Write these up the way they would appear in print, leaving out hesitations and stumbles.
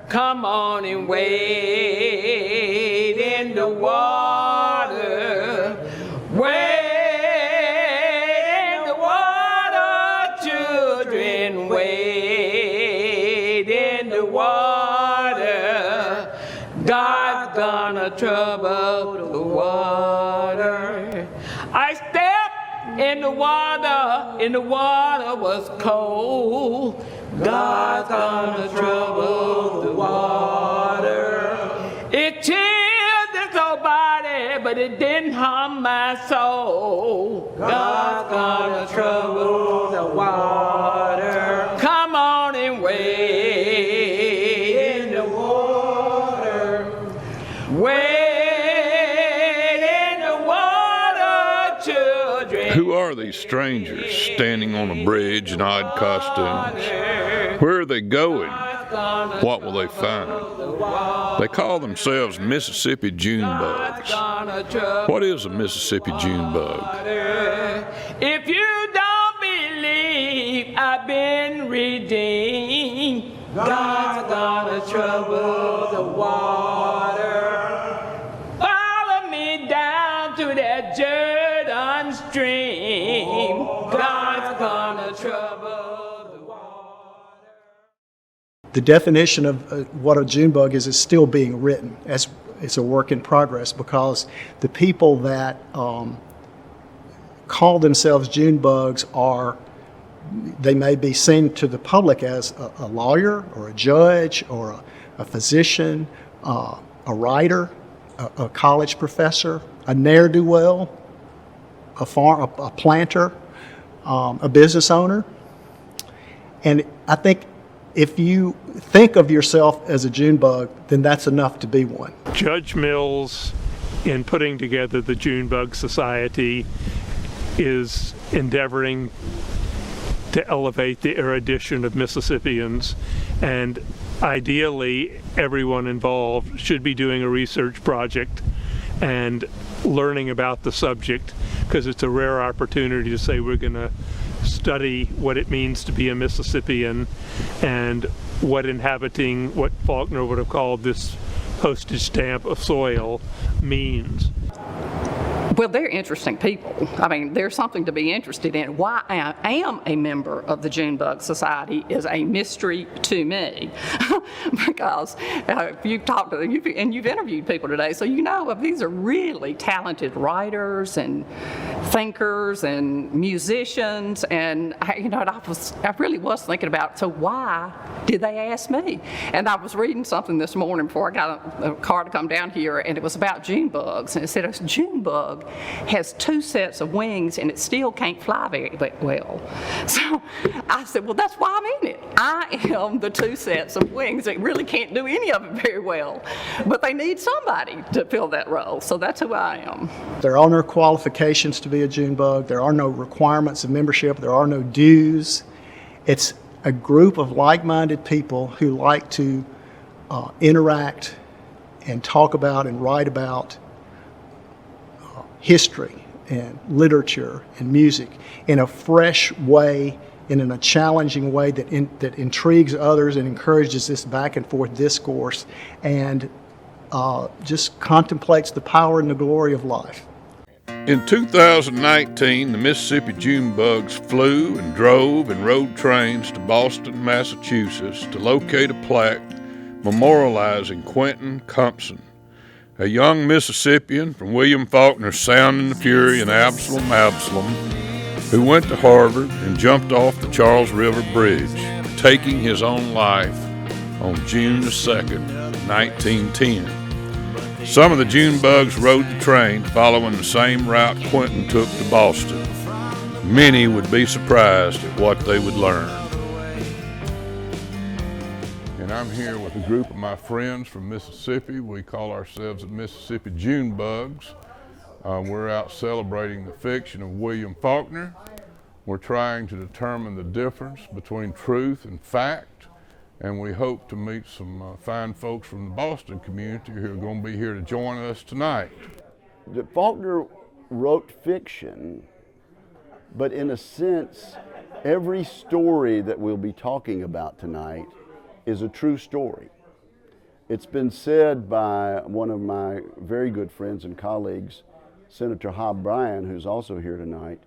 Come on and wade in the water. Wade in the water, children. Wade in the water. God's gonna trouble the water. I stepped in the water, and the water was cold. God's gonna trouble the water. It chilled this old body, but it didn't harm my soul. God's gonna trouble the water. Come on and wade in the water. Wade in the water, children. Who are these strangers standing on a bridge in odd costumes? Where are they going? What will they find? They call themselves Mississippi June bugs. What is a Mississippi June bug? If you don't believe I've been redeemed, God's gonna trouble the water. Follow me down to that Jordan stream. God's gonna trouble. The definition of what a June bug is still being written. It's a work in progress, because the people that call themselves June bugs they may be seen to the public as a lawyer or a judge or a physician, a writer, a college professor, a ne'er-do-well, a planter, a business owner. And I think if you think of yourself as a June bug, then that's enough to be one. Judge Mills, in putting together the June Bug Society, is endeavoring to elevate the erudition of Mississippians, and ideally everyone involved should be doing a research project and learning about the subject, because it's a rare opportunity to say we're going to study what it means to be a Mississippian and what inhabiting what Faulkner would have called this postage stamp of soil means. Well, they're interesting people. I mean, there's something to be interested in. Why I am a member of the June Bug Society is a mystery to me, because you've talked to them and you've interviewed people today, so you know these are really talented writers and thinkers and musicians, and I really was thinking about, so why did they ask me? And I was reading something this morning before I got a car to come down here, and it was about June bugs, and it said a June bug has 2 sets of wings and it still can't fly very well. So I said, well, that's why I'm in it. I am the 2 sets of wings that really can't do any of it very well, but they need somebody to fill that role, so that's who I am. There are no qualifications to be a June bug. There are no requirements of membership. There are no dues. It's a group of like-minded people who like to interact and talk about and write about history and literature and music in a fresh way, in a challenging way that intrigues others and encourages this back and forth discourse, and just contemplates the power and the glory of life. In 2019, the Mississippi June bugs flew and drove and rode trains to Boston, Massachusetts to locate a plaque memorializing Quentin Compson, a young Mississippian from William Faulkner's Sound and the Fury and Absalom, who went to Harvard and jumped off the Charles River Bridge, taking his own life on June the 2nd, 1910. Some of the June bugs rode the train following the same route Quentin took to Boston. Many would be surprised at what they would learn. And I'm here with a group of my friends from Mississippi. We call ourselves the Mississippi June bugs. We're out celebrating the fiction of William Faulkner. We're trying to determine the difference between truth and fact, and we hope to meet some fine folks from the Boston community who are going to be here to join us tonight. Faulkner wrote fiction, but in a sense, every story that we'll be talking about tonight is a true story. It's been said by one of my very good friends and colleagues, Senator Hob Bryan, who's also here tonight,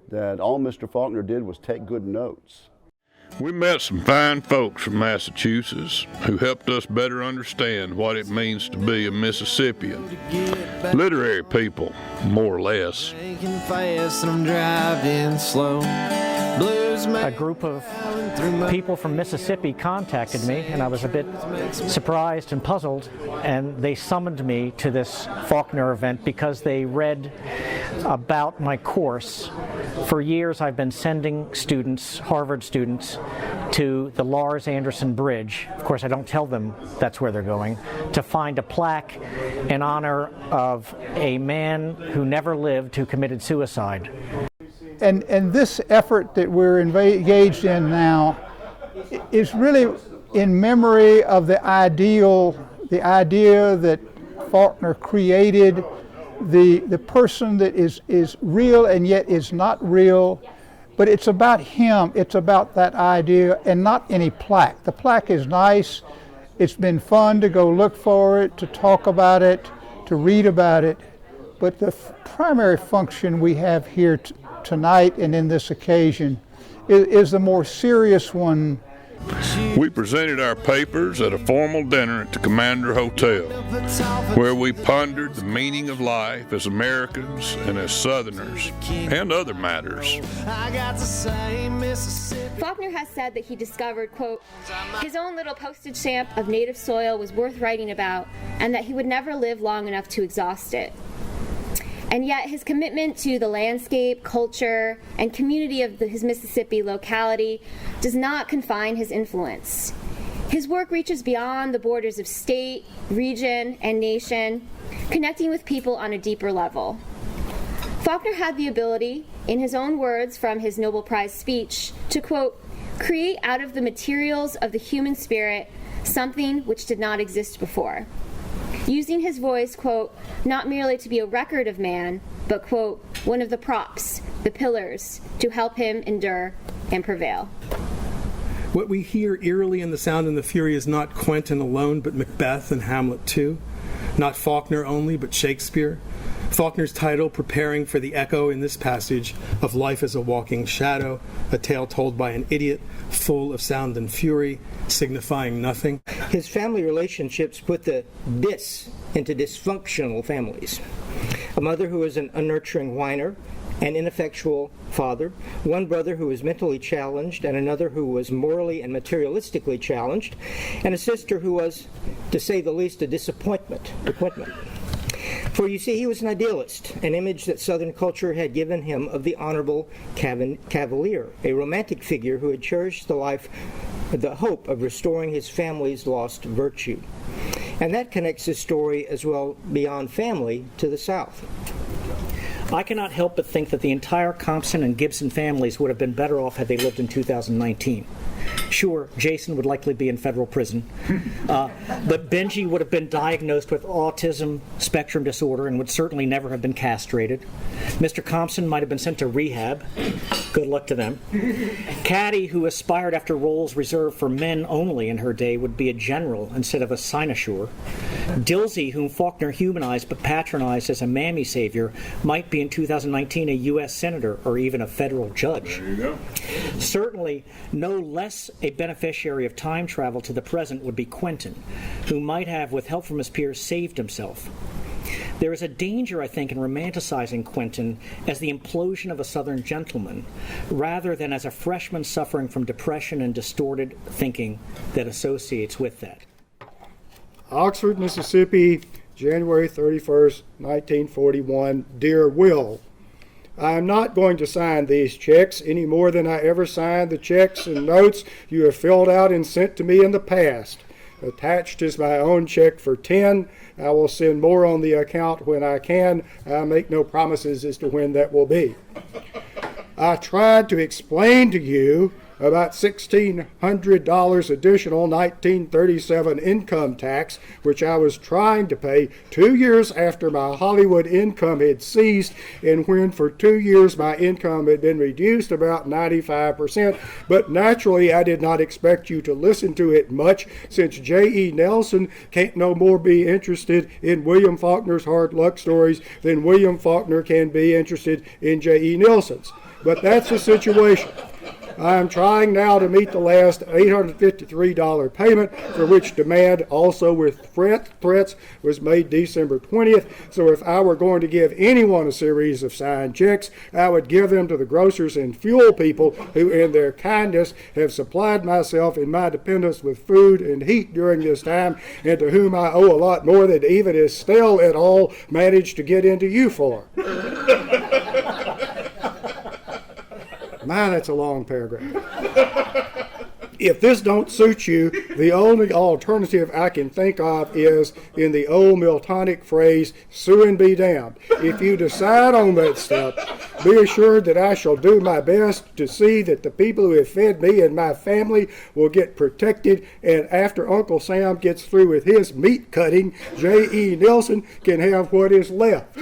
that all Mr. Faulkner did was take good notes. We met some fine folks from Massachusetts who helped us better understand what it means to be a Mississippian. Literary people, more or less. Taking fast and I'm driving slow. Blues A group of people from Mississippi contacted me, and I was a bit surprised and puzzled, and they summoned me to this Faulkner event because they read about my course. For years I've been sending students, Harvard students, to the Lars Anderson Bridge. Of course, I don't tell them that's where they're going, to find a plaque in honor of a man who never lived, who committed suicide. And this effort that we're engaged in now is really in memory of the idea that Faulkner created, the person that is real and yet is not real, but it's about him, it's about that idea and not any plaque. The plaque is nice, it's been fun to go look for it, to talk about it, to read about it, but the primary function we have here tonight and in this occasion is the more serious one. We presented our papers at a formal dinner at the Commander Hotel, where we pondered the meaning of life as Americans and as Southerners, and other matters. Faulkner has said that he discovered, quote, his own little postage stamp of native soil was worth writing about, and that he would never live long enough to exhaust it. And yet his commitment to the landscape, culture, and community of his Mississippi locality does not confine his influence. His work reaches beyond the borders of state, region, and nation, connecting with people on a deeper level. Faulkner had the ability, in his own words from his Nobel Prize speech, to, quote, create out of the materials of the human spirit something which did not exist before. Using his voice, quote, not merely to be a record of man, but, quote, one of the props, the pillars, to help him endure and prevail. What we hear eerily in The Sound and the Fury is not Quentin alone, but Macbeth and Hamlet too. Not Faulkner only, but Shakespeare. Faulkner's title, preparing for the echo in this passage of life as a walking shadow, a tale told by an idiot, full of sound and fury, signifying nothing. His family relationships put the dis into dysfunctional families. A mother who was an unnurturing whiner, an ineffectual father, one brother who was mentally challenged and another who was morally and materialistically challenged, and a sister who was, to say the least, a disappointment. For you see, he was an idealist, an image that Southern culture had given him of the honorable cavalier, a romantic figure who had cherished the hope of restoring his family's lost virtue. And that connects his story as well beyond family to the South. I cannot help but think that the entire Compson and Gibson families would have been better off had they lived in 2019. Sure, Jason would likely be in federal prison, but Benji would have been diagnosed with autism spectrum disorder and would certainly never have been castrated. Mr. Compson might have been sent to rehab. Good luck to them. Caddy, who aspired after roles reserved for men only in her day, would be a general instead of a cynosure. Dilsey, whom Faulkner humanized but patronized as a mammy savior, might be in 2019 a U.S. senator or even a federal judge. There you go. Certainly, no less a beneficiary of time travel to the present would be Quentin, who might have, with help from his peers, saved himself. There is a danger, I think, in romanticizing Quentin as the implosion of a Southern gentleman, rather than as a freshman suffering from depression and distorted thinking that associates with that. Oxford, Mississippi, January 31st, 1941. Dear Will, I am not going to sign these checks any more than I ever signed the checks and notes you have filled out and sent to me in the past. Attached is my own check for 10. I will send more on the account when I can. I make no promises as to when that will be. I tried to explain to you about $1,600 additional 1937 income tax, which I was trying to pay 2 years after my Hollywood income had ceased, and when for 2 years my income had been reduced about 95%. But naturally, I did not expect you to listen to it much, since J.E. Nelson can't no more be interested in William Faulkner's hard luck stories than William Faulkner can be interested in J.E. Nelson's. But that's the situation. I am trying now to meet the last $853 payment, for which demand, also with threats, was made December 20th. So if I were going to give anyone a series of signed checks, I would give them to the grocers and fuel people who, in their kindness, have supplied myself and my dependents with food and heat during this time, and to whom I owe a lot more than even Estelle et al. Managed to get into you for. Man, that's a long paragraph. If this don't suit you, the only alternative I can think of is, in the old Miltonic phrase, sue and be damned. If you decide on that step, be assured that I shall do my best to see that the people who have fed me and my family will get protected, and after Uncle Sam gets through with his meat cutting, J.E. Nelson can have what is left.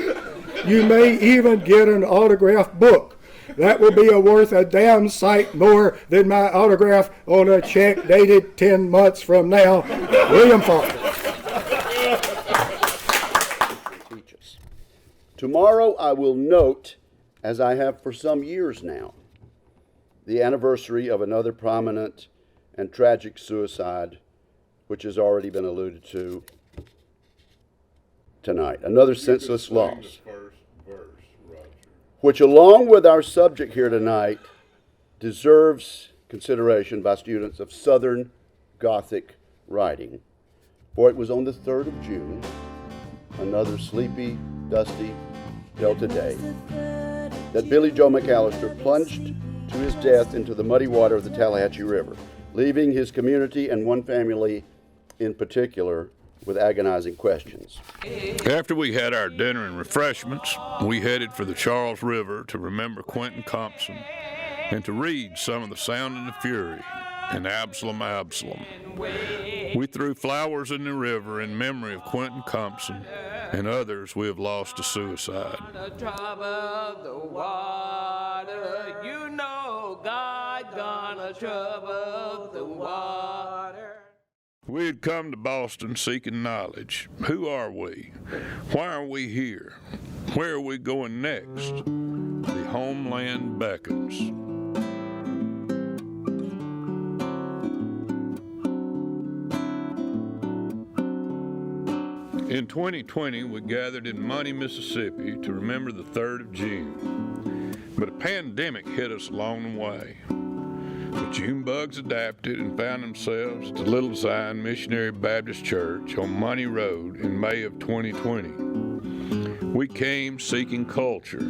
You may even get an autographed book. That will be worth a damn sight more than my autograph on a check dated 10 months from now. William Faulkner. Tomorrow I will note, as I have for some years now, the anniversary of another prominent and tragic suicide, which has already been alluded to tonight. Another senseless loss, which, along with our subject here tonight, deserves consideration by students of Southern Gothic writing. For it was on the 3rd of June, another sleepy, dusty Delta day, that Billy Joe McAllister plunged to his death into the muddy water of the Tallahatchie River, leaving his community and one family in particular with agonizing questions. After we had our dinner and refreshments, we headed for the Charles River to remember Quentin Compson and to read some of the Sound and the Fury and Absalom, Absalom. We threw flowers in the river in memory of Quentin Compson and others we have lost to suicide. The trouble of the water, you know God gonna trouble the water. We had come to Boston seeking knowledge. Who are we? Why are we here? Where are we going next? The homeland beckons. In 2020, we gathered in Money, Mississippi to remember the 3rd of June. But a pandemic hit us along the way. The June bugs adapted and found themselves at the Little Zion Missionary Baptist Church on Money Road in May of 2020. We came seeking culture.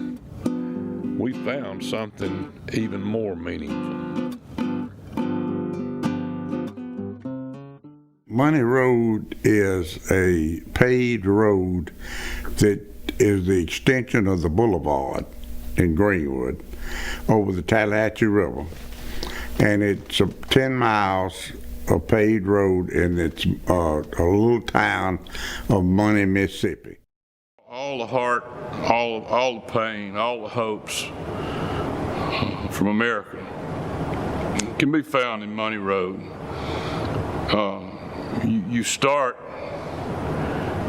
We found something even more meaningful. Money Road is a paved road that is the extension of the boulevard in Greenwood over the Tallahatchie River. And it's 10 miles of paved road, and it's a little town of Money, Mississippi. All the heart, all the pain, all the hopes from America can be found in Money Road. You start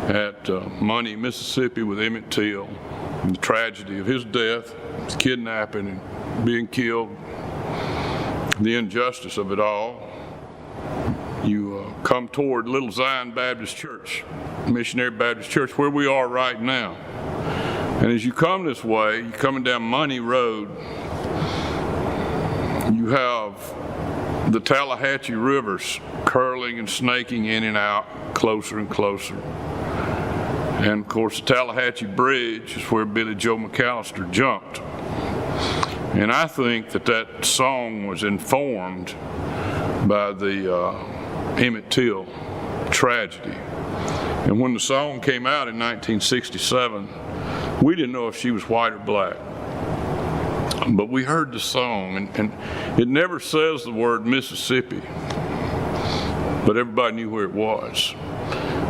at Money, Mississippi with Emmett Till and the tragedy of his death, his kidnapping and being killed, the injustice of it all. You come toward Little Zion Baptist Church, Missionary Baptist Church, where we are right now. And as you come this way, you're coming down Money Road, you have the Tallahatchie Rivers curling and snaking in and out, closer and closer. And of course, the Tallahatchie Bridge is where Billy Joe McAllister jumped. And I think that song was informed by the Emmett Till tragedy. And when the song came out in 1967, we didn't know if she was white or black. but we heard the song, and it never says the word Mississippi, but everybody knew where it was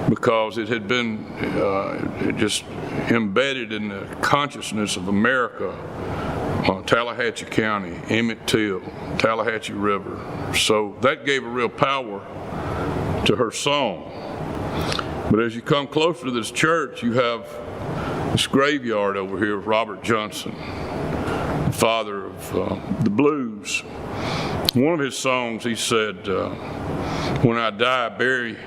because it had been just embedded in the consciousness of America. Tallahatchie County, Emmett Till, Tallahatchie River. So that gave a real power to her song. But as you come closer to this church, you have this graveyard over here of Robert Johnson, the father of the blues. One of his songs, he said, when I die, bury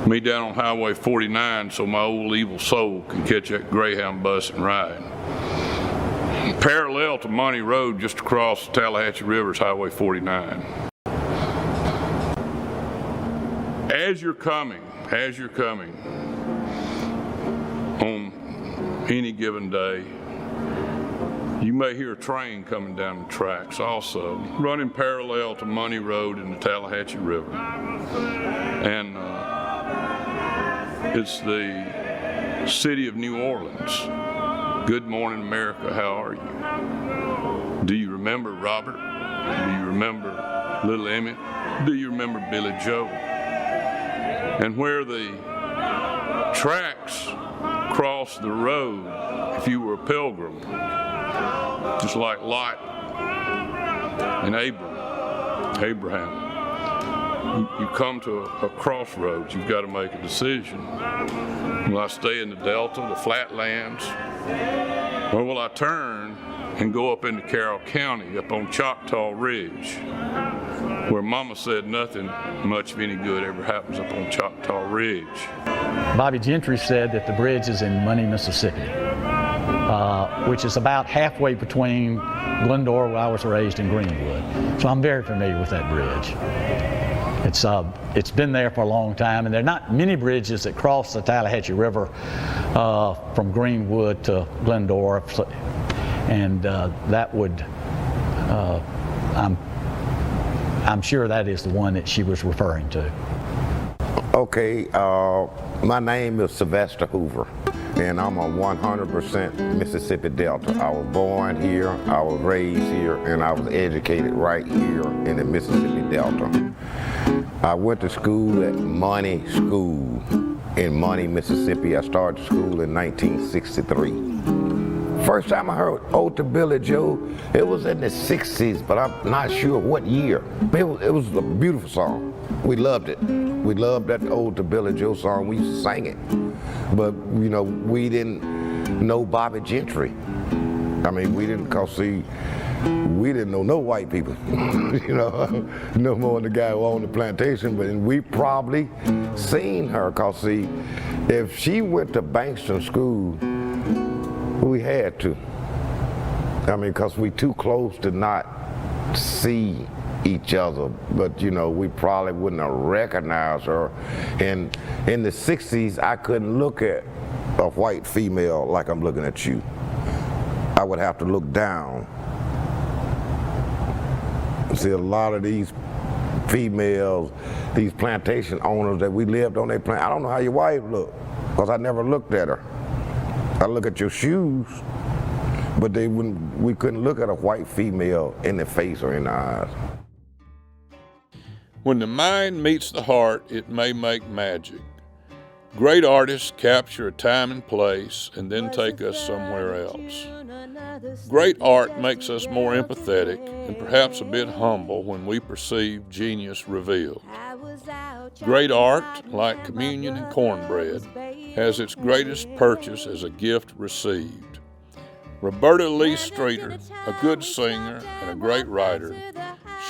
me down on Highway 49 so my old evil soul can catch that Greyhound bus and ride. Parallel to Monty Road, just across the Tallahatchie River, is Highway 49. As you're coming on any given day, you may hear a train coming down the tracks also, running parallel to Monty Road and the Tallahatchie River. And it's the city of New Orleans. Good morning, America, how are you? Do you remember Robert? Do you remember Little Emmett? Do you remember Billy Joe? And where the tracks cross the road, if you were a pilgrim, just like Lot and Abraham, you come to a crossroads. You've got to make a decision. Will I stay in the Delta, the flatlands, or will I turn and go up into Carroll County, up on Choctaw Ridge, where Mama said nothing much of any good ever happens up on Choctaw Ridge? Bobby Gentry said that the bridge is in Money, Mississippi, which is about halfway between Glendora, where I was raised, and Greenwood. So I'm very familiar with that bridge. It's been there for a long time, and there are not many bridges that cross the Tallahatchie River from Greenwood to Glendora, and that would, I'm sure that is the one that she was referring to. Okay, my name is Sylvester Hoover, and I'm a 100% Mississippi Delta. I was born here, I was raised here, and I was educated right here in the Mississippi Delta. I went to school at Money School in Money, Mississippi. I started school in 1963. First time I heard Ode to Billy Joe, it was in the 60s, but I'm not sure what year. It was a beautiful song. We loved it. We loved that Ode to Billy Joe song. We used to sing it. But, you know, we didn't know Bobby Gentry. I mean, we didn't, cause see, we didn't know no white people, you know, no more than the guy who owned the plantation, but we probably seen her, cause see, if she went to Bankston School, we had to. I mean, cause we too close to not see each other, but you know, we probably wouldn't have recognized her. And in the 60s, I couldn't look at a white female like I'm looking at you. I would have to look down. See, a lot of these females, these plantation owners that we lived on their plant, I don't know how your wife looked, because I never looked at her. I look at your shoes, but we couldn't look at a white female in the face or in the eyes. When the mind meets the heart, it may make magic. Great artists capture a time and place and then take us somewhere else. Great art makes us more empathetic and perhaps a bit humble when we perceive genius revealed. Great art, like communion and cornbread, has its greatest purchase as a gift received. Roberta Lee Streeter, a good singer and a great writer,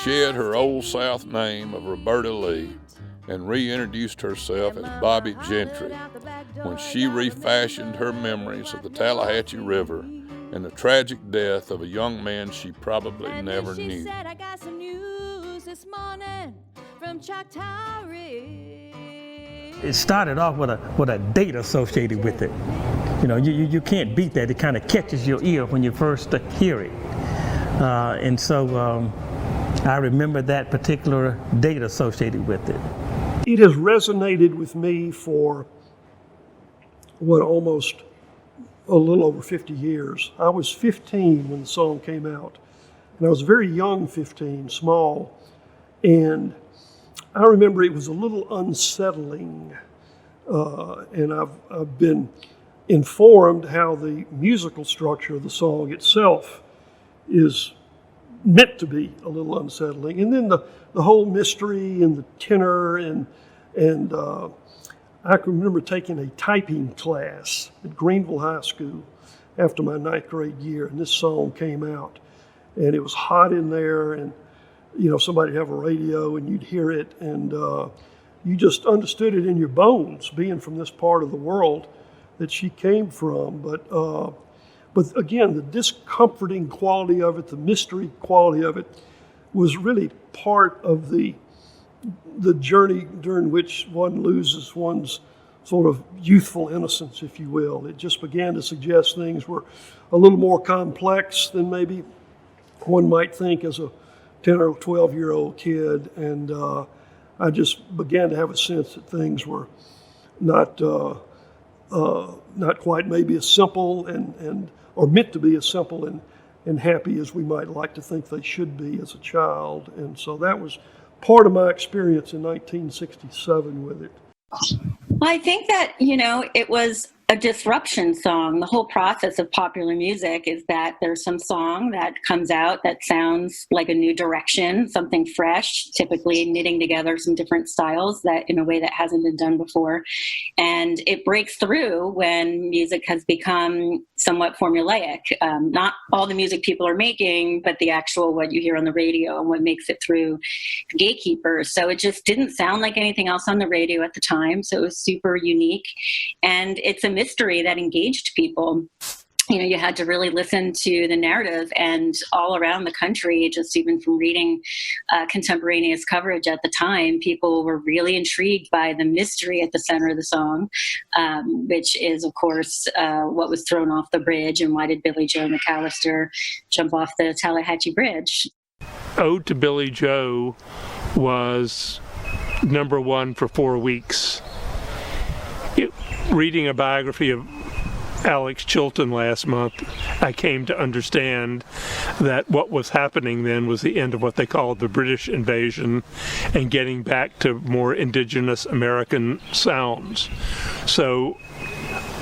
shed her Old South name of Roberta Lee and reintroduced herself as Bobby Gentry when she refashioned her memories of the Tallahatchie River and the tragic death of a young man she probably never knew. She said, I got some news this morning from Choctaw Ridge. It started off with a date associated with it. You know, you can't beat that. It kind of catches your ear when you first hear it. And so I remember that particular date associated with it. It has resonated with me for, almost a little over 50 years. I was 15 when the song came out, And I was very young, 15, small, and I remember it was a little unsettling. And I've been informed how the musical structure of the song itself is meant to be a little unsettling. And then the whole mystery and the tenor and I can remember taking a typing class at Greenville High School after my 9th grade year, and this song came out. And it was hot in there, and somebody'd have a radio and you'd hear it, and you just understood it in your bones, being from this part of the world that she came from. But again, the discomforting quality of it, the mystery quality of it, was really part of the journey during which one loses one's sort of youthful innocence, if you will. It just began to suggest things were a little more complex than maybe one might think as a 10 or 12-year-old kid. And I just began to have a sense that things were not quite maybe as simple or meant to be as simple and happy as we might like to think they should be as a child. And so that was part of my experience in 1967 with it. Well, I think that, it was a disruption song. The whole process of popular music is that there's some song that comes out that sounds like a new direction, something fresh, typically knitting together some different styles that in a way that hasn't been done before. And it breaks through when music has become somewhat formulaic. Not all the music people are making, but the actual what you hear on the radio and what makes it through gatekeepers. So it just didn't sound like anything else on the radio at the time. So it was super unique. And it's a mystery that engaged people. You had to really listen to the narrative, and all around the country, just even from reading contemporaneous coverage at the time, people were really intrigued by the mystery at the center of the song, which is, of course, what was thrown off the bridge and why did Billie Joe McAllister jump off the Tallahatchie Bridge. Ode to Billie Joe was #1 for 4 weeks. Reading a biography of Alex Chilton last month, I came to understand that what was happening then was the end of what they called the British invasion and getting back to more indigenous American sounds. So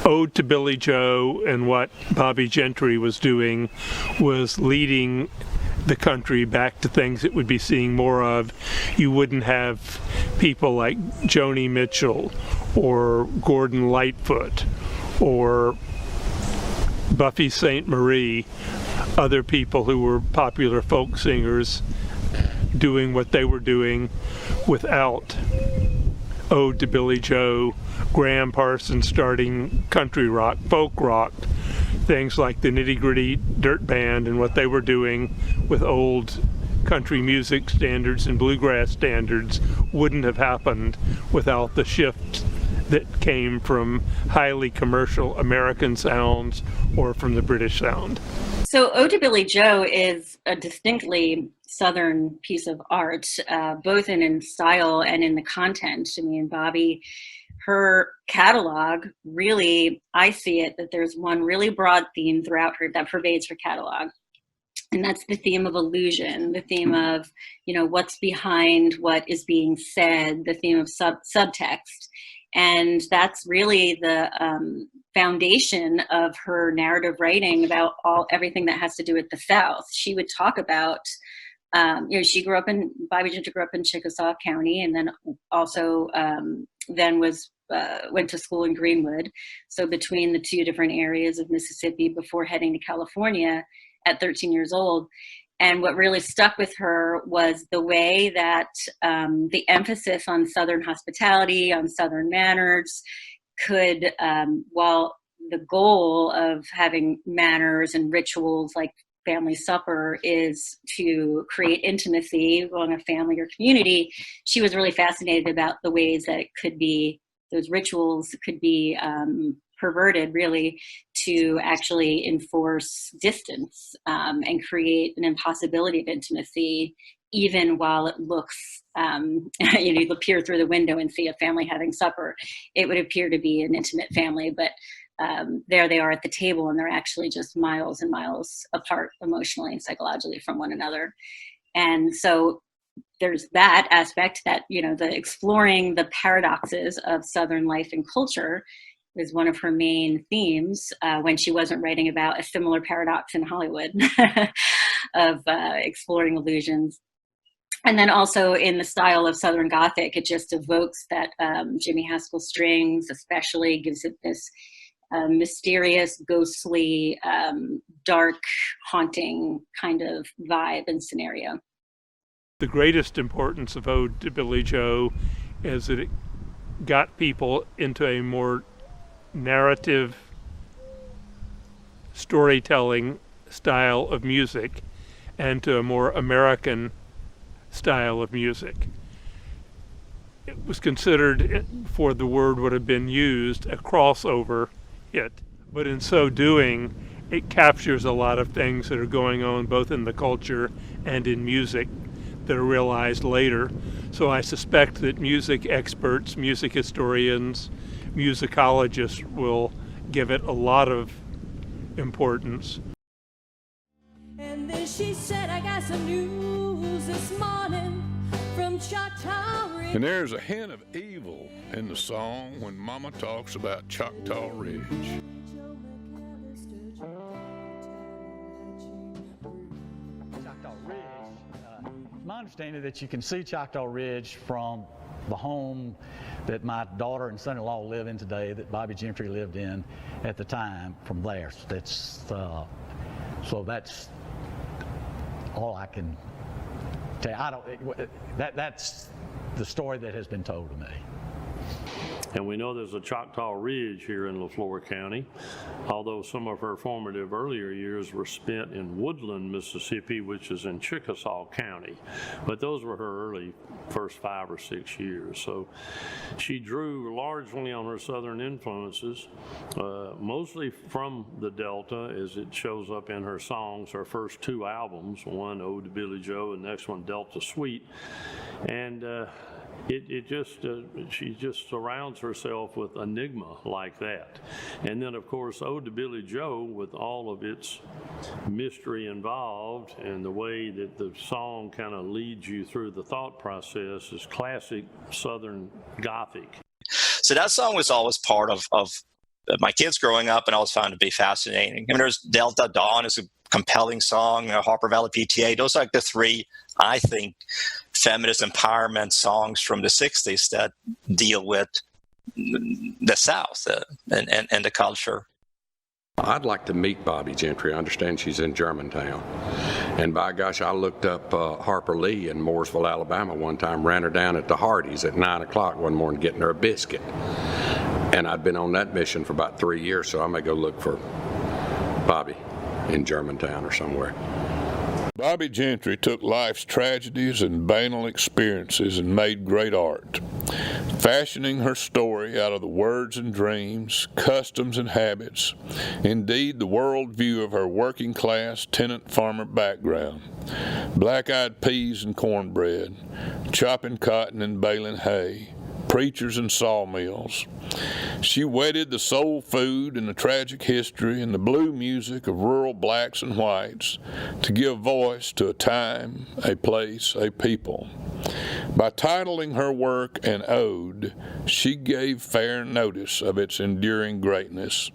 Ode to Billie Joe and what Bobbie Gentry was doing was leading the country back to things it would be seeing more of. You wouldn't have people like Joni Mitchell or Gordon Lightfoot or Buffy St. Marie, other people who were popular folk singers doing what they were doing without Ode to Billie Joe, Graham Parsons starting country rock, folk rock, things like the Nitty Gritty Dirt Band and what they were doing with old country music standards and bluegrass standards wouldn't have happened without the shift that came from highly commercial American sounds or from the British sound. So Ode to Billie Joe is a distinctly Southern piece of art, both in style and in the content. I mean, Bobbie, her catalog really, I see it that there's one really broad theme throughout her that pervades her catalog. And that's the theme of illusion, the theme of, what's behind what is being said, the theme of subtext. And that's really the foundation of her narrative writing about everything that has to do with the South. She would talk about, Bobbie Gentry grew up in Chickasaw County, and then also went to school in Greenwood. So between the two different areas of Mississippi before heading to California at 13 years old. And what really stuck with her was the way that the emphasis on Southern hospitality, on Southern manners could, while the goal of having manners and rituals like family supper is to create intimacy among a family or community, she was really fascinated about the ways that it could be, those rituals could be perverted really to actually enforce distance and create an impossibility of intimacy, even while it looks, you peer through the window and see a family having supper. It would appear to be an intimate family, but there they are at the table, and they're actually just miles and miles apart emotionally and psychologically from one another. And so there's that aspect that, the exploring the paradoxes of Southern life and culture is one of her main themes when she wasn't writing about a similar paradox in Hollywood of exploring illusions. And then also in the style of Southern Gothic, it just evokes that Jimmy Haskell strings especially, gives it this mysterious, ghostly, dark, haunting kind of vibe and scenario. The greatest importance of Ode to Billie Joe is that it got people into a more narrative storytelling style of music and to a more American style of music. It was considered, before the word would have been used, a crossover hit, but in so doing, it captures a lot of things that are going on both in the culture and in music that are realized later. So I suspect that music experts, music historians, musicologists will give it a lot of importance. And then she said, I got some news this morning from Choctaw Ridge. And there's a hint of evil in the song when Mama talks about Choctaw Ridge. Choctaw Ridge, my understanding that you can see Choctaw Ridge from the home that my daughter and son-in-law live in today, that Bobby Gentry lived in at the time, from there. So that's all I can tell you. That's the story that has been told to me. And we know there's a Choctaw Ridge here in Leflore County, although some of her formative earlier years were spent in Woodland, Mississippi, which is in Chickasaw County. But those were her early first 5 or 6 years. So she drew largely on her Southern influences, mostly from the Delta, as it shows up in her songs, her first 2 albums, one Ode to Billie Joe and the next one Delta Suite. And she just surrounds herself with enigma like that. And then, of course, Ode to Billie Joe, with all of its mystery involved and the way that the song kind of leads you through the thought process, is classic Southern Gothic. So that song was always part of my kids growing up, and I always found it to be fascinating. I mean, there's Delta Dawn is a compelling song, Harper Valley PTA. Those are like the 3, I think, feminist empowerment songs from the 60s that deal with the South and the culture. I'd like to meet Bobby Gentry. I understand she's in Germantown. And by gosh, I looked up Harper Lee in Mooresville, Alabama one time, ran her down at the Hardee's at 9 o'clock one morning getting her a biscuit. And I'd been on that mission for about 3 years, so I may go look for Bobby in Germantown or somewhere. Bobby Gentry took life's tragedies and banal experiences and made great art, fashioning her story out of the words and dreams, customs and habits, indeed the worldview of her working class tenant farmer background, black-eyed peas and cornbread, chopping cotton and baling hay, preachers and sawmills. She wedded the soul food and the tragic history and the blue music of rural blacks and whites to give voice to a time, a place, a people. By titling her work an ode, she gave fair notice of its enduring greatness.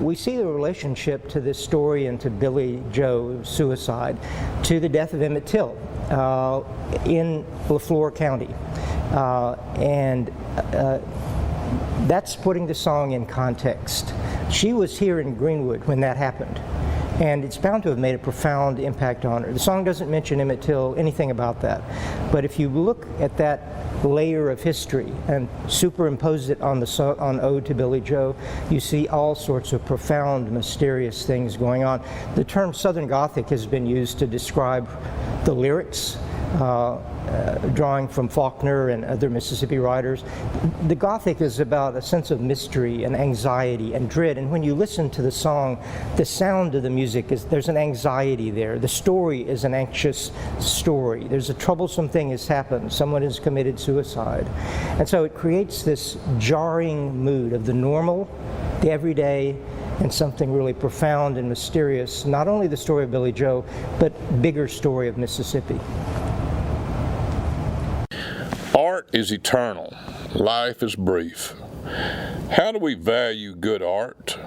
We see the relationship to this story and to Billie Joe's suicide to the death of Emmett Till in Leflore County. That's putting the song in context. She was here in Greenwood when that happened, and it's bound to have made a profound impact on her. The song doesn't mention Emmett Till, anything about that, but if you look at that layer of history and superimpose it on Ode to Billie Joe, you see all sorts of profound, mysterious things going on. The term Southern Gothic has been used to describe the lyrics, drawing from Faulkner and other Mississippi writers. The Gothic is about a sense of mystery and anxiety and dread, and when you listen to the song, the sound of the music there's an anxiety there. The story is an anxious story. There's a troublesome thing has happened. Someone has committed suicide. And so it creates this jarring mood of the normal the everyday, and something really profound and mysterious, not only the story of Billy Joe, but bigger story of Mississippi. Art is eternal. Life is brief. How do we value good art?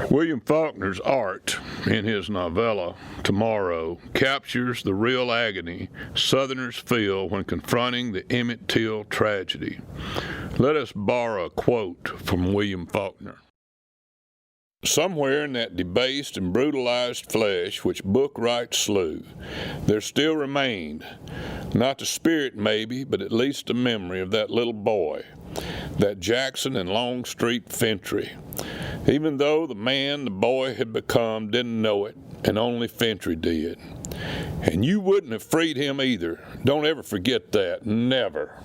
William Faulkner's art, in his novella Tomorrow, captures the real agony Southerners feel when confronting the Emmett Till tragedy. Let us borrow a quote from William Faulkner. Somewhere in that debased and brutalized flesh which Bookright slew, there still remained, not the spirit maybe, but at least the memory of that little boy, that Jackson and Longstreet Fentry, even though the man the boy had become didn't know it, and only Fentry did. And you wouldn't have freed him either. Don't ever forget that. Never.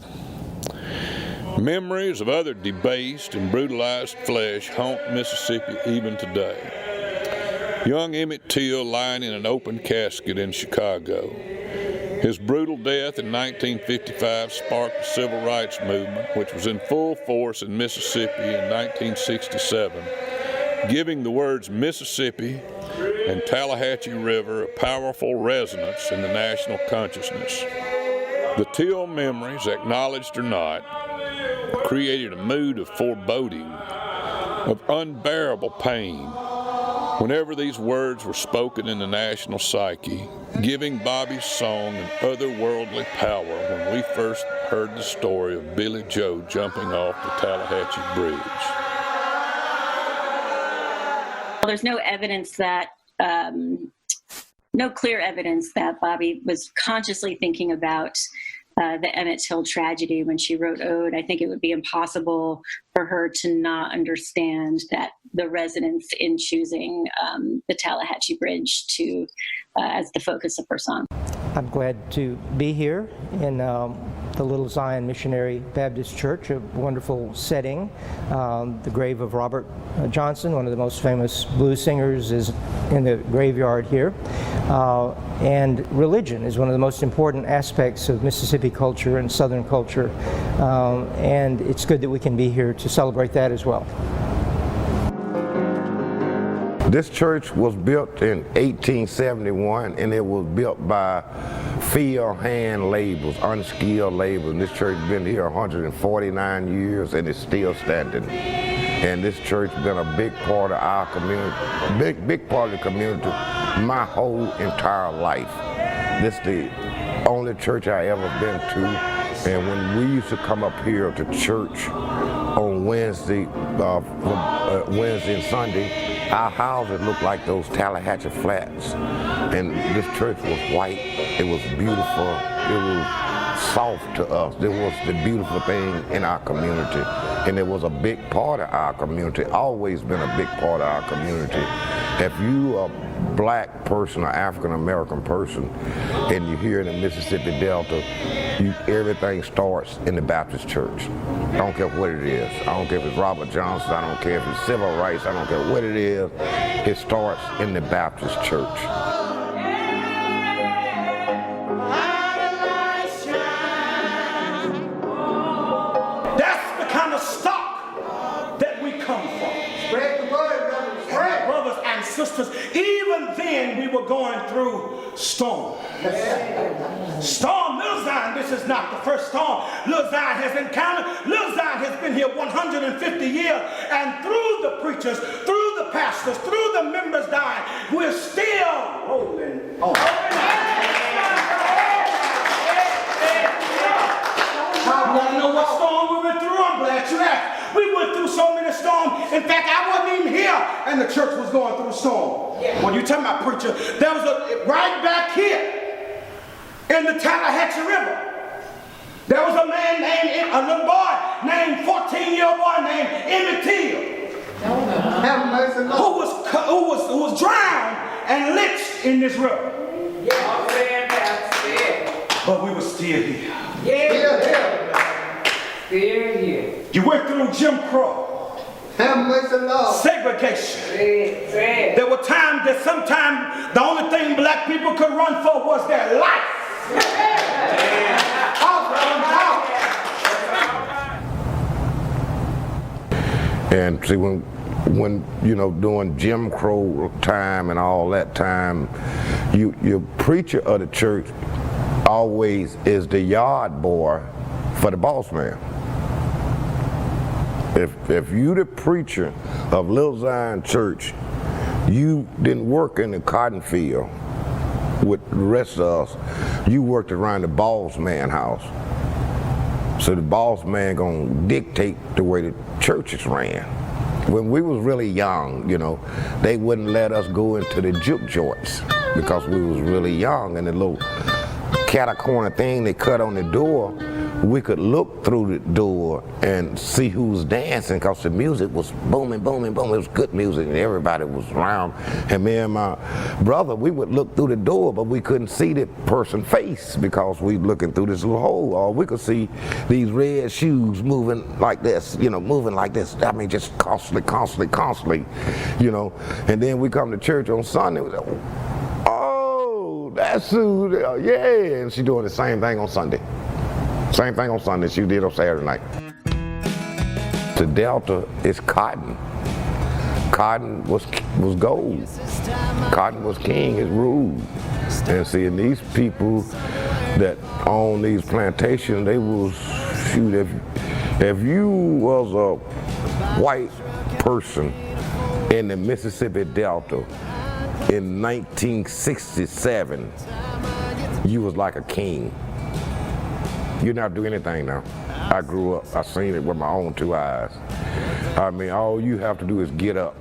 Memories of other debased and brutalized flesh haunt Mississippi even today. Young Emmett Till lying in an open casket in Chicago. His brutal death in 1955 sparked the civil rights movement, which was in full force in Mississippi in 1967, giving the words Mississippi and Tallahatchie River a powerful resonance in the national consciousness. The Till memories, acknowledged or not, created a mood of foreboding, of unbearable pain, whenever these words were spoken in the national psyche, giving Bobby's song an otherworldly power when we first heard the story of Billy Joe jumping off the Tallahatchie Bridge. Well, there's no evidence that, no clear evidence that Bobby was consciously thinking about the Emmett Till tragedy when she wrote Ode. I think it would be impossible for her to not understand that the resonance in choosing the Tallahatchie Bridge to as the focus of her song. I'm glad to be here in the Little Zion Missionary Baptist Church, a wonderful setting. The grave of Robert Johnson, one of the most famous blues singers, is in the graveyard here. And religion is one of the most important aspects of Mississippi culture and Southern culture. And it's good that we can be here to celebrate that as well. This church was built in 1871, and it was built by field hand laborers, unskilled laborers. And this church has been here 149 years, and it's still standing. And this church has been a big part of our community, big part of the community my whole entire life. This is the only church I ever been to. And when we used to come up here to church on Wednesday and Sunday, our houses looked like those Tallahatchie Flats. And this church was white, it was beautiful, it was soft to us. It was the beautiful thing in our community. And it was a big part of our community, always been a big part of our community. If you are a black person or African American person and you're here in the Mississippi Delta, everything starts in the Baptist church. I don't care what it is. I don't care if it's Robert Johnson, I don't care if it's civil rights, I don't care what it is. It starts in the Baptist church. That's the kind of stock that we come from. Spread the word, brothers. Spread. Brothers and sisters, even then we were going through storm. Storm, Little Zion, this is not the first storm Little Zion has encountered. Little Zion has been here 150 years, and through the preachers, through the pastors, through the members dying, we're still rolling on. You want to know what storm we went through? I'm glad you asked. We went through so many storms. In fact, I wasn't even here, and the church was going through a storm. When you talking about preacher, there was right back here in the Tallahatchie River, there was a man named, a little boy named, 14-year-old boy named Emmett Till, who was drowned and lynched in this river. But we were still here. You went through Jim Crow. Segregation. There were times that sometimes the only thing black people could run for was their life. And see, when when, you know, during Jim Crow time and all that time, your preacher of the church always is the yard boy for the boss man. If you the preacher of Little Zion Church, you didn't work in the cotton field with the rest of us. You worked around the boss man house. So the boss man gonna dictate the way the churches ran. When we was really young, you know, they wouldn't let us go into the juke joints because we was really young, and the little cat-a-corner thing they cut on the door, we could look through the door and see who was dancing because the music was booming, booming, booming. It was good music and everybody was around. And me and my brother, we would look through the door, but we couldn't see the person's face because we looking through this little hole. Or we could see these red shoes moving like this, you know, moving like this. I mean, just constantly, you know. And then we come to church on Sunday, we say, oh, that's who, yeah. And she doing the same thing on Sunday. Same thing on Sunday she did on Saturday night. The Delta is cotton. Cotton was gold. Cotton was king, it ruled. And seeing these people that own these plantations, they was, shoot, if you was a white person in the Mississippi Delta in 1967, you was like a king. You didn't have to do anything now. I grew up, I seen it with my own two eyes. I mean, all you have to do is get up.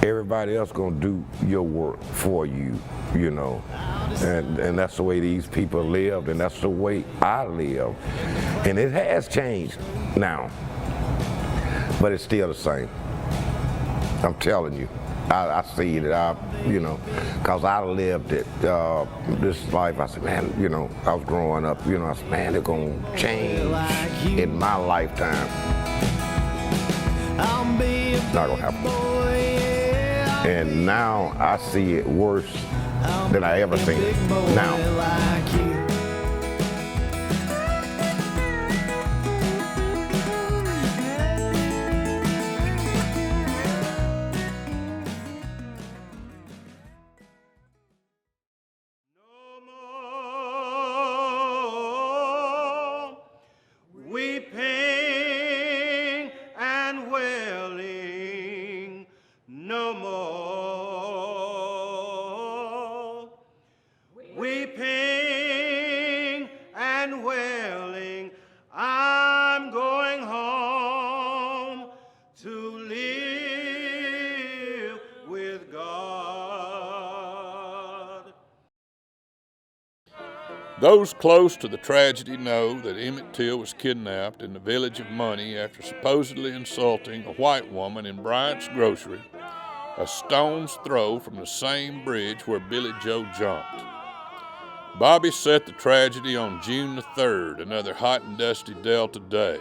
Everybody else gonna do your work for you, you know. And that's the way these people lived, and that's the way I live. And it has changed now, but it's still the same. I'm telling you. I see it, you know, because I lived it, this life. I said, man, you know, I was growing up, you know, I said, man, they're going to change in my lifetime. Not going to happen. And now I see it worse than I ever seen it now. Weeping and wailing no more. Weeping and wailing, I'm going home to live with God. Those close to the tragedy know that Emmett Till was kidnapped in the Village of Money after supposedly insulting a white woman in Bryant's Grocery, a stone's throw from the same bridge where Billy Joe jumped. Bobby set the tragedy on June the 3rd, another hot and dusty Delta day.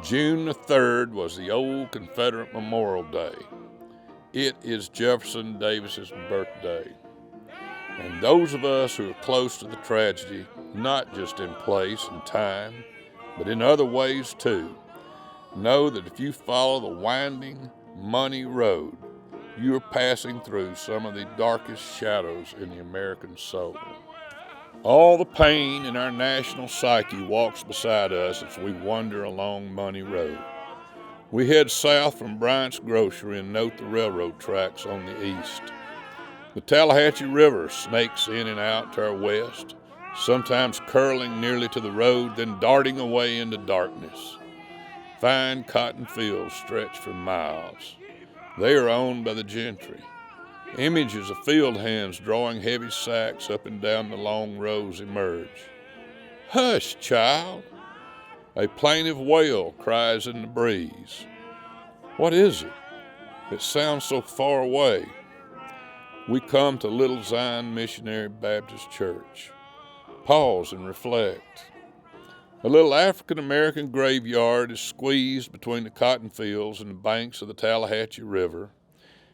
June the 3rd was the old Confederate Memorial Day. It is Jefferson Davis's birthday. And those of us who are close to the tragedy, not just in place and time, but in other ways too, know that if you follow the winding Money Road, you are passing through some of the darkest shadows in the American soul. All the pain in our national psyche walks beside us as we wander along Money Road. We head south from Bryant's Grocery and note the railroad tracks on the east. The Tallahatchie River snakes in and out to our west, sometimes curling nearly to the road, then darting away into darkness. Fine cotton fields stretch for miles. They are owned by the gentry. Images of field hands drawing heavy sacks up and down the long rows emerge. Hush, child! A plaintive wail cries in the breeze. What is it? It sounds so far away. We come to Little Zion Missionary Baptist Church. Pause and reflect. A little African-American graveyard is squeezed between the cotton fields and the banks of the Tallahatchie River,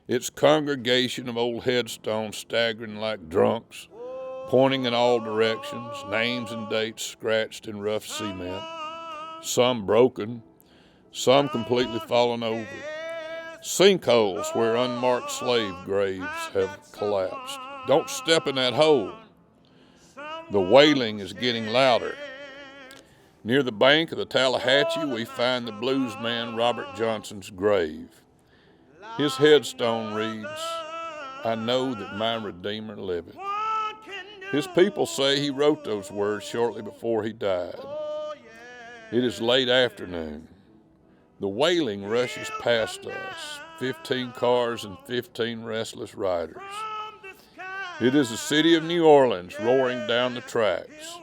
its congregation of old headstones staggering like drunks, pointing in all directions, names and dates scratched in rough cement, some broken, some completely fallen over. Sinkholes where unmarked slave graves have collapsed. Don't step in that hole. The wailing is getting louder. Near the bank of the Tallahatchie, we find the bluesman Robert Johnson's grave. His headstone reads, "I know that my Redeemer liveth." His people say he wrote those words shortly before he died. It is late afternoon. The wailing rushes past us, 15 cars and 15 restless riders. It is the city of New Orleans roaring down the tracks.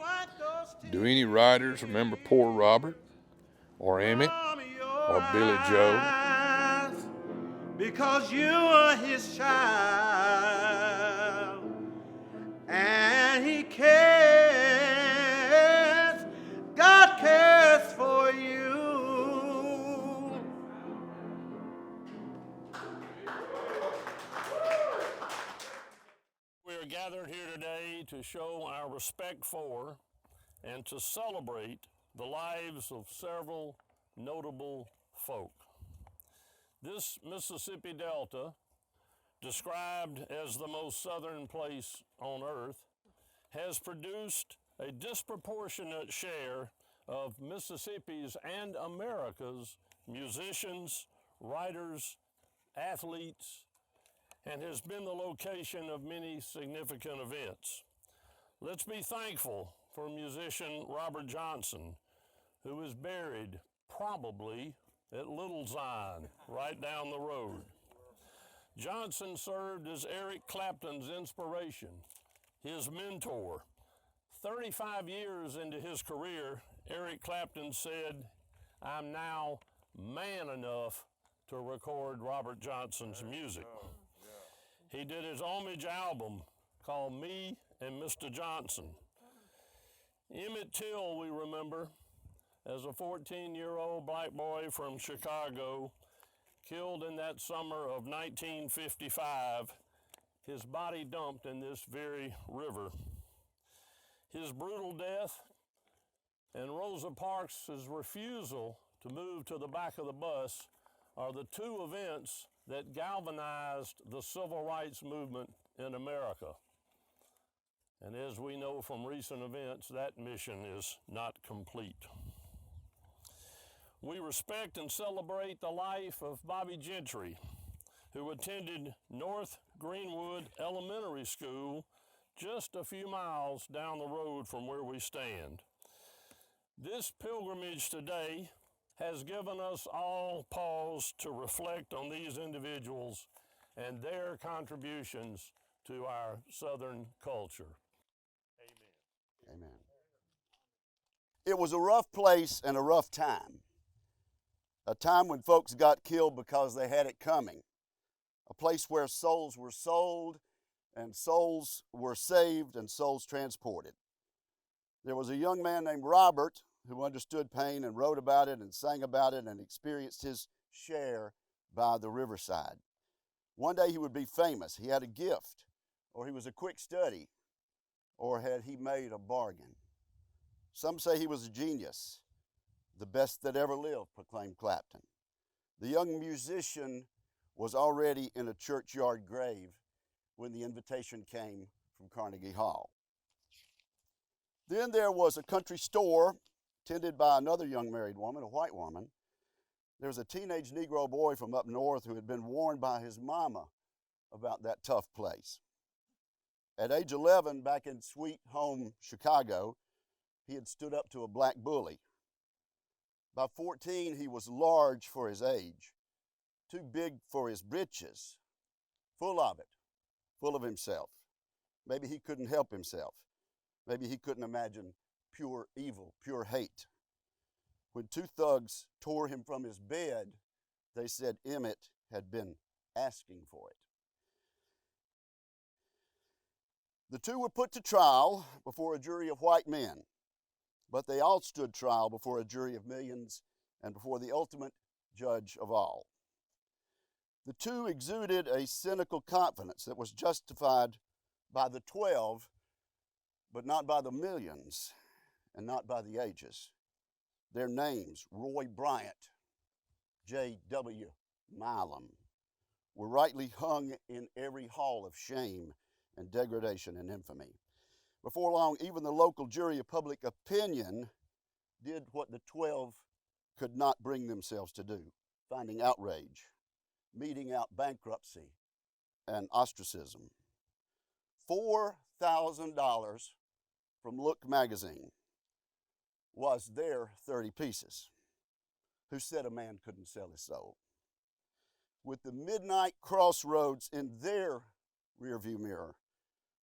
Do any riders remember poor Robert, or Emmett, or Billy Joe? Because you are his child, and he cares, God cares for you. We are gathered here today to show our respect for and to celebrate the lives of several notable folk. This Mississippi Delta, described as the most southern place on earth, has produced a disproportionate share of Mississippi's and America's musicians, writers, athletes, and has been the location of many significant events. Let's be thankful for musician Robert Johnson, who is buried probably at Little Zion, right down the road. Johnson served as Eric Clapton's inspiration, his mentor. 35 years into his career, Eric Clapton said, "I'm now man enough to record Robert Johnson's music." He did his homage album called Me and Mr. Johnson. Emmett Till, we remember, as a 14-year-old black boy from Chicago, killed in that summer of 1955, his body dumped in this very river. His brutal death and Rosa Parks' refusal to move to the back of the bus are the two events that galvanized the civil rights movement in America. And as we know from recent events, that mission is not complete. We respect and celebrate the life of Bobby Gentry, who attended North Greenwood Elementary School just a few miles down the road from where we stand. This pilgrimage today has given us all pause to reflect on these individuals and their contributions to our Southern culture. Amen. It was a rough place and a rough time. A time when folks got killed because they had it coming. A place where souls were sold and souls were saved and souls transported. There was a young man named Robert who understood pain and wrote about it and sang about it and experienced his share by the riverside. One day he would be famous. He had a gift, or he was a quick study, or had he made a bargain? Some say he was a genius, the best that ever lived, proclaimed Clapton. The young musician was already in a churchyard grave when the invitation came from Carnegie Hall. Then there was a country store tended by another young married woman, a white woman. There was a teenage Negro boy from up north who had been warned by his mama about that tough place. At age 11, back in sweet home Chicago, he had stood up to a black bully. By 14, he was large for his age, too big for his britches, full of it, full of himself. Maybe he couldn't help himself. Maybe he couldn't imagine pure evil, pure hate. When two thugs tore him from his bed, they said Emmett had been asking for it. The two were put to trial before a jury of white men, but they all stood trial before a jury of millions and before the ultimate judge of all. The two exuded a cynical confidence that was justified by the 12, but not by the millions and not by the ages. Their names, Roy Bryant, J.W. Milam, were rightly hung in every hall of shame and degradation and infamy. Before long, even the local jury of public opinion did what the 12 could not bring themselves to do, finding outrage, meting out bankruptcy and ostracism. $4,000 from Look magazine was their 30 pieces. Who said a man couldn't sell his soul? With the midnight crossroads in their rearview mirror,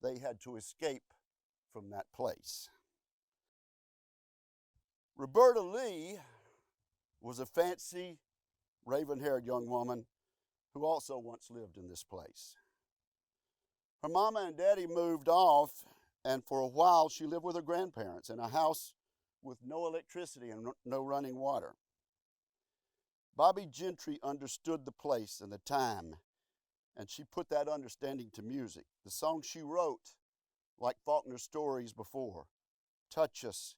they had to escape from that place. Roberta Lee was a fancy, raven-haired young woman who also once lived in this place. Her mama and daddy moved off, and for a while she lived with her grandparents in a house with no electricity and no running water. Bobbie Gentry understood the place and the time, and she put that understanding to music. The songs she wrote, like Faulkner's stories before, touch us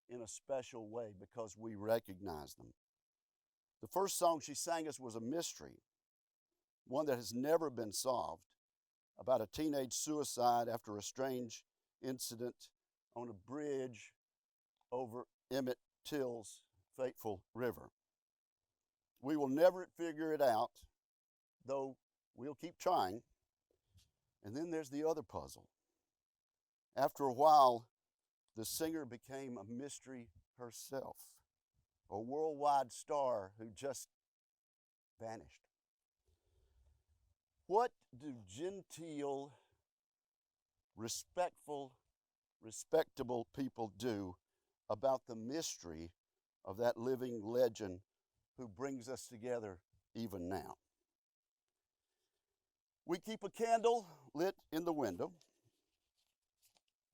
in a special way because we recognize them. The first song she sang us was a mystery, one that has never been solved, about a teenage suicide after a strange incident on a bridge over Emmett Till's fateful river. We will never figure it out, though we'll keep trying. And then there's the other puzzle. After a while, the singer became a mystery herself, a worldwide star who just vanished. What do genteel, respectful, respectable people do about the mystery of that living legend who brings us together even now? We keep a candle lit in the window.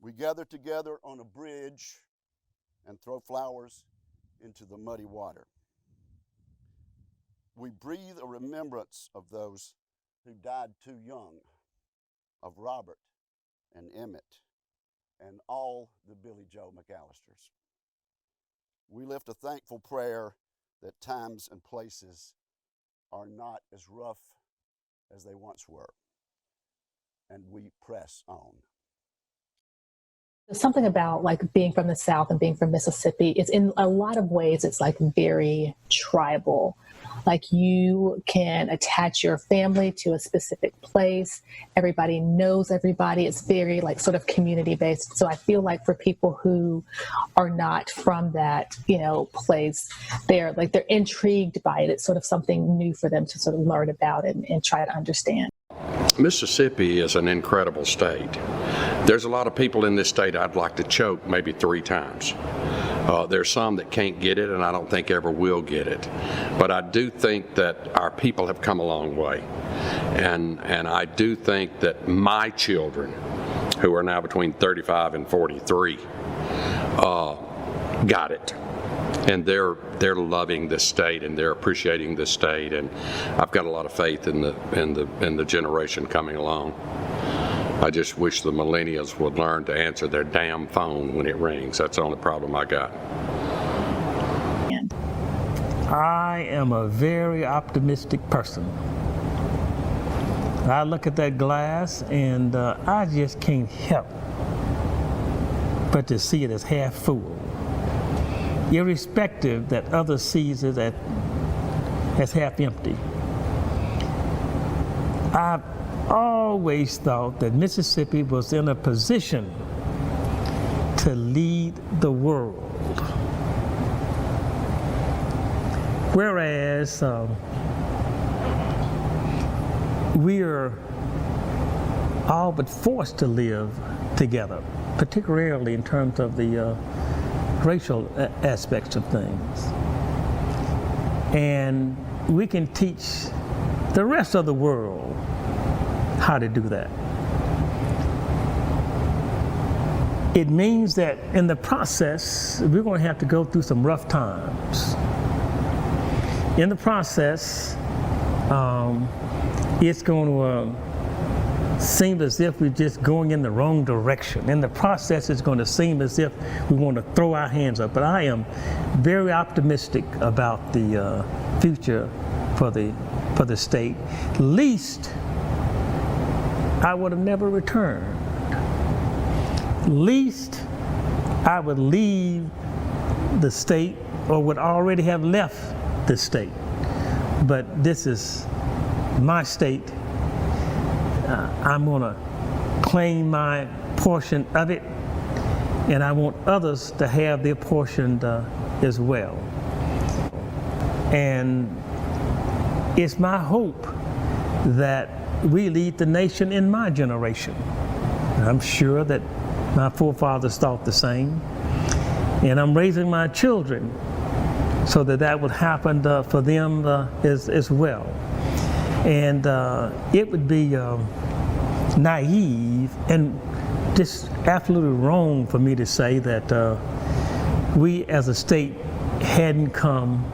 We gather together on a bridge and throw flowers into the muddy water. We breathe a remembrance of those who died too young, of Robert and Emmett and all the Billy Joe McAllisters. We lift a thankful prayer that times and places are not as rough as they once were, and we press on. Something about like being from the South and being from Mississippi is in a lot of ways it's like very tribal. Like you can attach your family to a specific place. Everybody knows everybody. It's very like sort of community based. So I feel like for people who are not from that, place, they're intrigued by it. It's sort of something new for them to sort of learn about and try to understand. Mississippi is an incredible state. There's a lot of people in this state I'd like to choke maybe 3 times. There's some that can't get it, and I don't think ever will get it. But I do think that our people have come a long way. And I do think that my children, who are now between 35 and 43, got it. And they're loving this state and they're appreciating this state, and I've got a lot of faith in the generation coming along. I just wish the millennials would learn to answer their damn phone when it rings. That's the only problem I got. I am a very optimistic person. I look at that glass and I just can't help but to see it as half full, irrespective that others sees it as half empty. I've always thought that Mississippi was in a position to lead the world. Whereas we are all but forced to live together, particularly in terms of the racial aspects of things. And we can teach the rest of the world how to do that. It means that in the process, we're going to have to go through some rough times. In the process, it's going to seem as if we're just going in the wrong direction. In the process, it's going to seem as if we want to throw our hands up. But I am very optimistic about the future for the for the state, least I would have never returned. Least I would leave the state or would already have left the state. But this is my state. I'm going to claim my portion of it, and I want others to have their portion as well. And it's my hope that we lead the nation in my generation. I'm sure that my forefathers thought the same. And I'm raising my children so that that would happen for them as well. And it would be naive and just absolutely wrong for me to say that we as a state hadn't come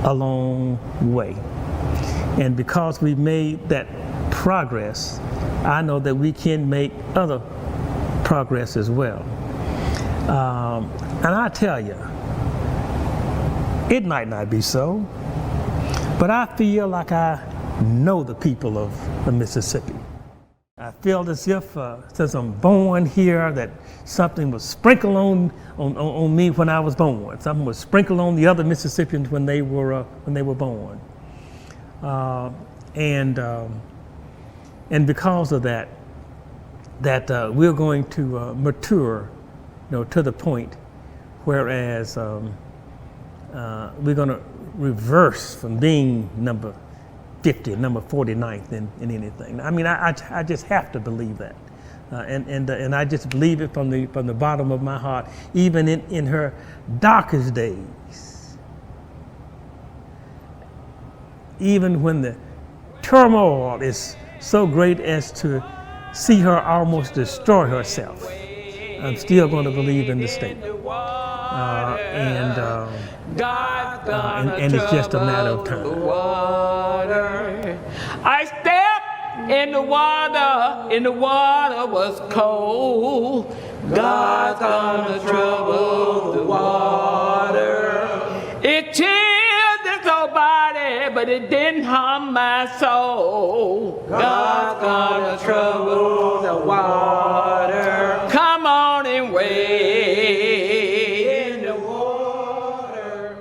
a long way. And because we made that progress, I know that we can make other progress as well. And I tell you, it might not be so, but I feel like I know the people of Mississippi. I feel as if since I'm born here that something was sprinkled on me when I was born. Something was sprinkled on the other Mississippians when they were born. And because of that we're going to mature, to the point, whereas we're going to reverse from being number 50, number 49th in anything. I mean, I just have to believe that, and I just believe it from the bottom of my heart, even in her darkest days, even when the turmoil is so great as to see her almost destroy herself. I'm still going to believe in the state, and it's just a matter of time. I stepped in the water was cold. God's gonna trouble the water. It chilled this old body, but it didn't harm my soul. God's gonna trouble the water. Come on and wade in the water.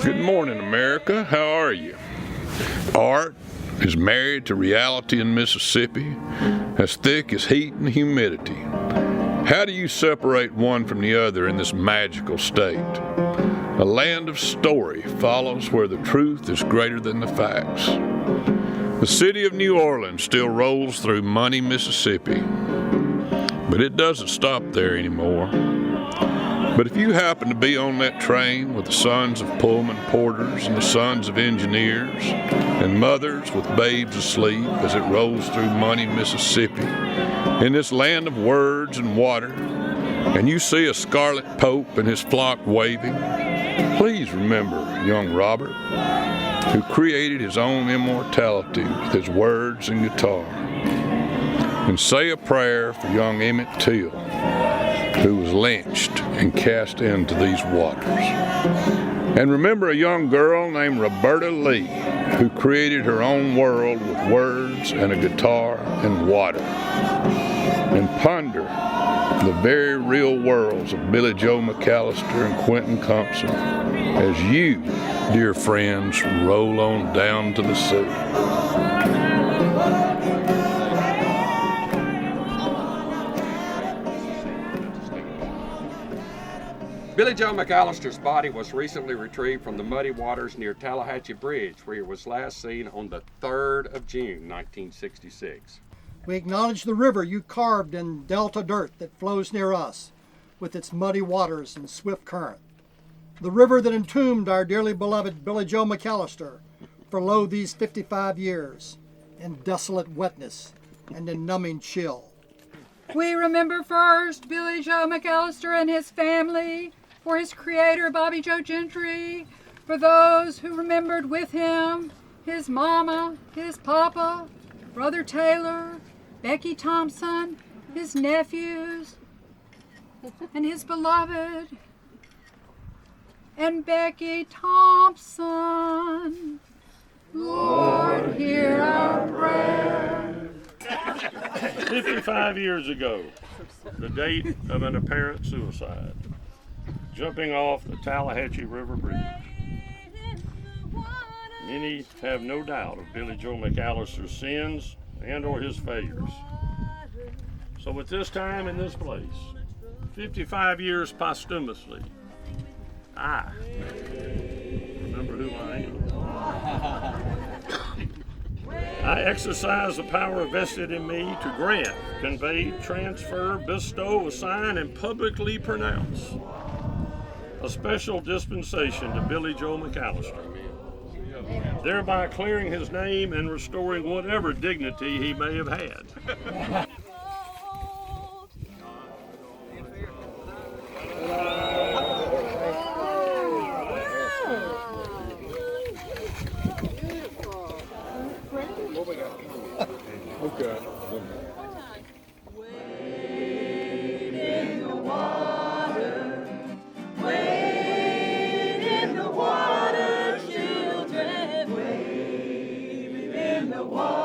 Good morning, America. How are you? Art is married to reality in Mississippi, as thick as heat and humidity. How do you separate one from the other in this magical state? A land of story follows where the truth is greater than the facts. The city of New Orleans still rolls through Money, Mississippi, but it doesn't stop there anymore. But if you happen to be on that train with the sons of Pullman porters and the sons of engineers and mothers with babes asleep as it rolls through Money, Mississippi, in this land of words and water, and you see a scarlet pope and his flock waving, please remember young Robert, who created his own immortality with his words and guitar, and say a prayer for young Emmett Till, who was lynched and cast into these waters. And remember a young girl named Roberta Lee, who created her own world with words and a guitar and water. And ponder the very real worlds of Billy Joe McAllister and Quentin Compson as you, dear friends, roll on down to the sea. Billy Joe McAllister's body was recently retrieved from the muddy waters near Tallahatchie Bridge, where he was last seen on the 3rd of June, 1966. We acknowledge the river you carved in delta dirt that flows near us, with its muddy waters and swift current. The river that entombed our dearly beloved Billy Joe McAllister for lo these 55 years, in desolate wetness and in numbing chill. We remember first Billy Joe McAllister and his family, for his creator Bobby Joe Gentry, for those who remembered with him, his mama, his papa, Brother Taylor, Becky Thompson, his nephews, and his beloved, and Becky Thompson. 55 years ago, the date of an apparent suicide, jumping off the Tallahatchie River Bridge. Many have no doubt of Billy Joe McAllister's sins and or his failures. So at this time in this place, 55 years posthumously, I remember who I am. I exercise the power vested in me to grant, convey, transfer, bestow, assign, and publicly pronounce a special dispensation to Billy Joe McAllister, thereby clearing his name and restoring whatever dignity he may have had. Okay. Wade in the water, wade in the water, children, wade in the water.